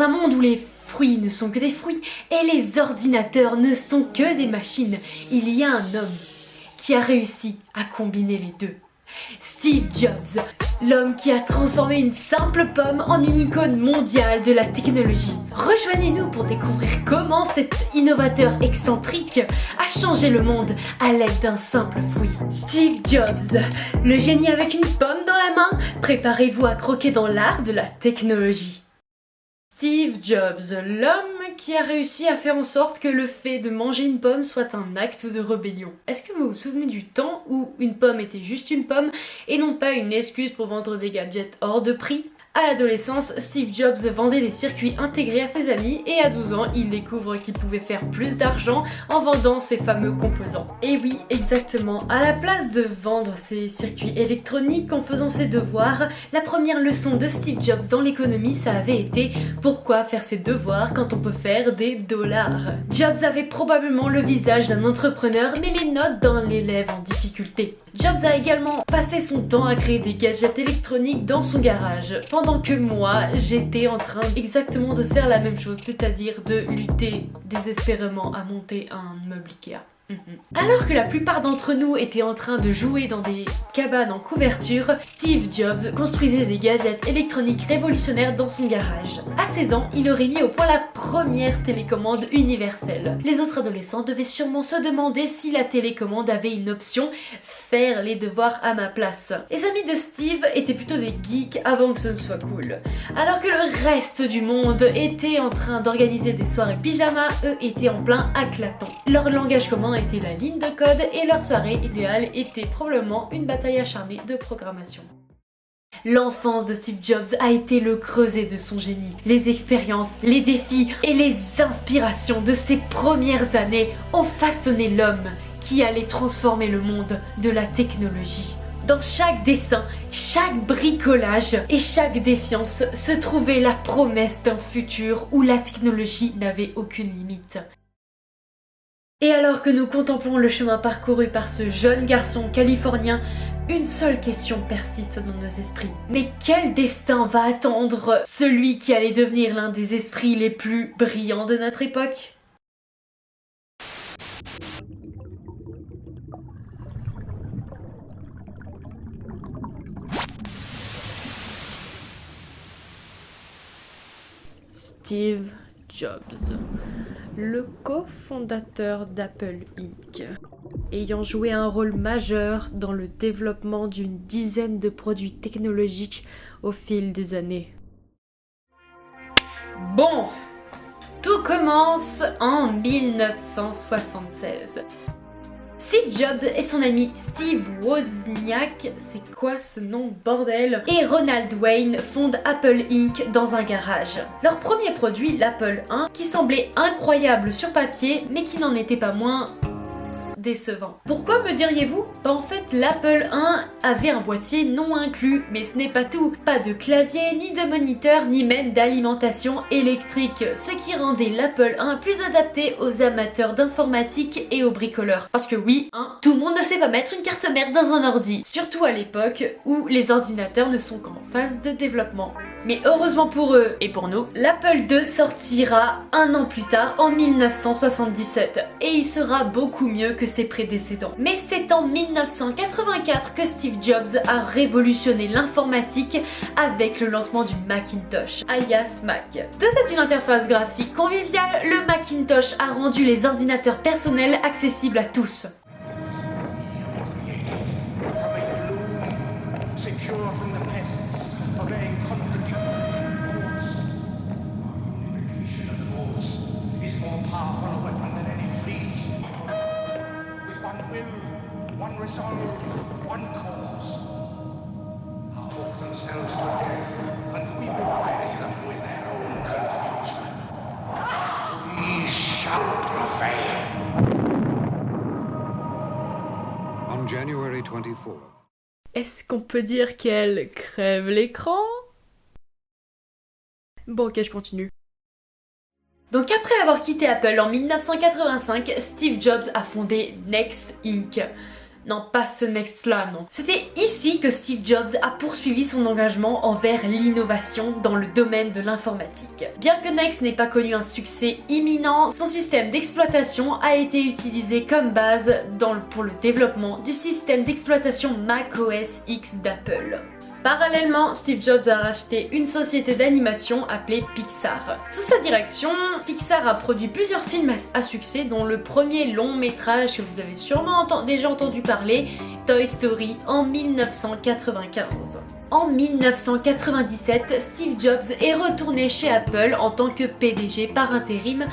un monde où les fruits ne sont que des fruits et les ordinateurs ne sont que des machines, il y a un homme qui a réussi à combiner les deux. Steve Jobs, l'homme qui a transformé une simple pomme en une icône mondiale de la technologie. Rejoignez-nous pour découvrir comment cet innovateur excentrique a changé le monde à l'aide d'un simple fruit. Steve Jobs, le génie avec une pomme dans la main, préparez-vous à croquer dans l'art de la technologie. Steve Jobs, l'homme qui a réussi à faire en sorte que le fait de manger une pomme soit un acte de rébellion. Est-ce que vous vous souvenez du temps où une pomme était juste une pomme et non pas une excuse pour vendre des gadgets hors de prix ? À l'adolescence, Steve Jobs vendait des circuits intégrés à ses amis et à 12 ans, il découvre qu'il pouvait faire plus d'argent en vendant ces fameux composants. Et oui, exactement, à la place de vendre ses circuits électroniques en faisant ses devoirs, la première leçon de Steve Jobs dans l'économie, ça avait été « Pourquoi faire ses devoirs quand on peut faire des dollars ?» Jobs avait probablement le visage d'un entrepreneur mais les notes d'un élève en difficulté. Jobs a également passé son temps à créer des gadgets électroniques dans son garage. Pendant que moi, j'étais en train exactement de faire la même chose, c'est-à-dire de lutter désespérément à monter un meuble Ikea. Alors que la plupart d'entre nous étaient en train de jouer dans des cabanes en couverture, Steve Jobs construisait des gadgets électroniques révolutionnaires dans son garage. À 16 ans, il aurait mis au point la première télécommande universelle. Les autres adolescents devaient sûrement se demander si la télécommande avait une option « faire les devoirs à ma place ». Les amis de Steve étaient plutôt des geeks avant que ce ne soit cool. Alors que le reste du monde était en train d'organiser des soirées pyjama, eux étaient en plein hackathon. Leur langage commun était la ligne de code et leur soirée idéale était probablement une bataille acharnée de programmation. L'enfance de Steve Jobs a été le creuset de son génie. Les expériences, les défis et les inspirations de ses premières années ont façonné l'homme qui allait transformer le monde de la technologie. Dans chaque dessin, chaque bricolage et chaque défiance se trouvait la promesse d'un futur où la technologie n'avait aucune limite. Et alors que nous contemplons le chemin parcouru par ce jeune garçon californien, une seule question persiste dans nos esprits. Mais quel destin va attendre celui qui allait devenir l'un des esprits les plus brillants de notre époque ? Steve Jobs, le cofondateur d'Apple Inc., ayant joué un rôle majeur dans le développement d'une dizaine de produits technologiques au fil des années. Bon, tout commence en 1976. Steve Jobs et son ami Steve Wozniak, c'est quoi ce nom bordel, et Ronald Wayne fondent Apple Inc. dans un garage. Leur premier produit, l'Apple I, qui semblait incroyable sur papier, mais qui n'en était pas moins décevant. Pourquoi me diriez-vous ? En fait, l'Apple I avait un boîtier non inclus, mais ce n'est pas tout. Pas de clavier, ni de moniteur, ni même d'alimentation électrique, ce qui rendait l'Apple I plus adapté aux amateurs d'informatique et aux bricoleurs. Parce que oui, tout le monde ne sait pas mettre une carte mère dans un ordi, surtout à l'époque où les ordinateurs ne sont qu'en phase de développement. Mais heureusement pour eux et pour nous, l'Apple II sortira un an plus tard, en 1977, et il sera beaucoup mieux que ses prédécédents. Mais c'est en 1984 que Steve Jobs a révolutionné l'informatique avec le lancement du Macintosh, alias Mac. Doté d'une interface graphique conviviale, le Macintosh a rendu les ordinateurs personnels accessibles à tous. One resolve, one cause. I'll talk themselves to death, and we will bury them with their own confusion. We shall prevail. On January 24th. Est-ce qu'on peut dire qu'elle crève l'écran ? Bon, ok, je continue. Donc après avoir quitté Apple en 1985, Steve Jobs a fondé Next Inc. Non, pas ce Next là, non. C'était ici que Steve Jobs a poursuivi son engagement envers l'innovation dans le domaine de l'informatique. Bien que Next n'ait pas connu un succès imminent, son système d'exploitation a été utilisé comme base pour le développement du système d'exploitation macOS X d'Apple. Parallèlement, Steve Jobs a racheté une société d'animation appelée Pixar. Sous sa direction, Pixar a produit plusieurs films à succès, dont le premier long métrage que vous avez sûrement déjà entendu parler, Toy Story, en 1995. En 1997, Steve Jobs est retourné chez Apple en tant que PDG par intérim,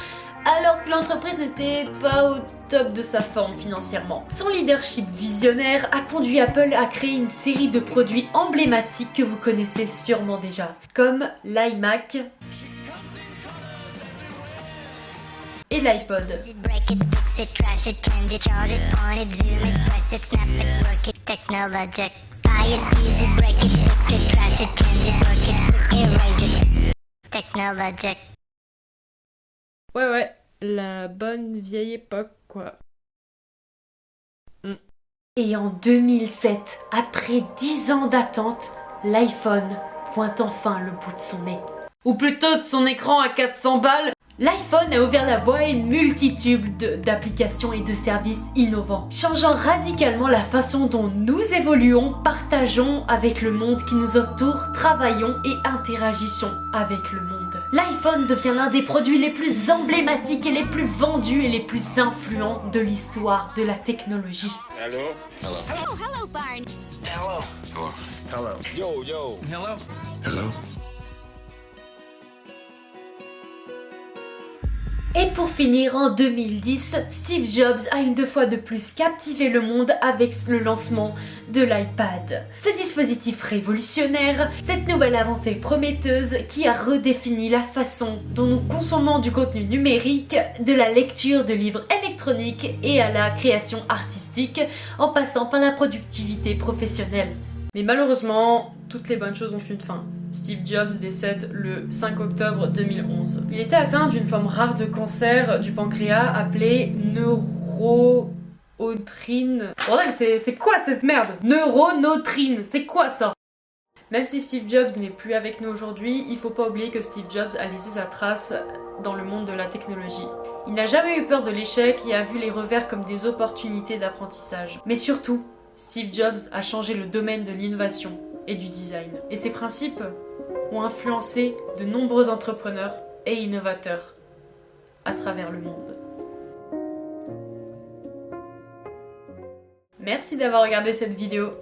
alors que l'entreprise n'était pas au top de sa forme financièrement. Son leadership visionnaire a conduit Apple à créer une série de produits emblématiques que vous connaissez sûrement déjà, comme l'iMac et l'iPod. Ouais, la bonne vieille époque, quoi. Et en 2007, après 10 ans d'attente, l'iPhone pointe enfin le bout de son nez. Ou plutôt de son écran à 400 balles. L'iPhone a ouvert la voie à une multitude d'applications et de services innovants, changeant radicalement la façon dont nous évoluons, partageons avec le monde qui nous entoure, travaillons et interagissons avec le monde. L'iPhone devient l'un des produits les plus emblématiques et les plus vendus et les plus influents de l'histoire de la technologie. Hello? Hello. Oh, hello, Barney. Hello. Oh, hello. Yo, yo. Hello. Hello. Et pour finir, en 2010, Steve Jobs a une fois de plus captivé le monde avec le lancement de l'iPad. Ce dispositif révolutionnaire, cette nouvelle avancée prometteuse qui a redéfini la façon dont nous consommons du contenu numérique, de la lecture de livres électroniques et à la création artistique, en passant par la productivité professionnelle. Mais malheureusement, toutes les bonnes choses ont une fin. Steve Jobs décède le 5 octobre 2011. Il était atteint d'une forme rare de cancer du pancréas appelée neuronotrine. Bordel, c'est quoi cette merde? Neuronotrine, c'est quoi ça? Même si Steve Jobs n'est plus avec nous aujourd'hui, il faut pas oublier que Steve Jobs a laissé sa trace dans le monde de la technologie. Il n'a jamais eu peur de l'échec et a vu les revers comme des opportunités d'apprentissage. Mais surtout, Steve Jobs a changé le domaine de l'innovation et du design. Et ses principes ont influencé de nombreux entrepreneurs et innovateurs à travers le monde. Merci d'avoir regardé cette vidéo.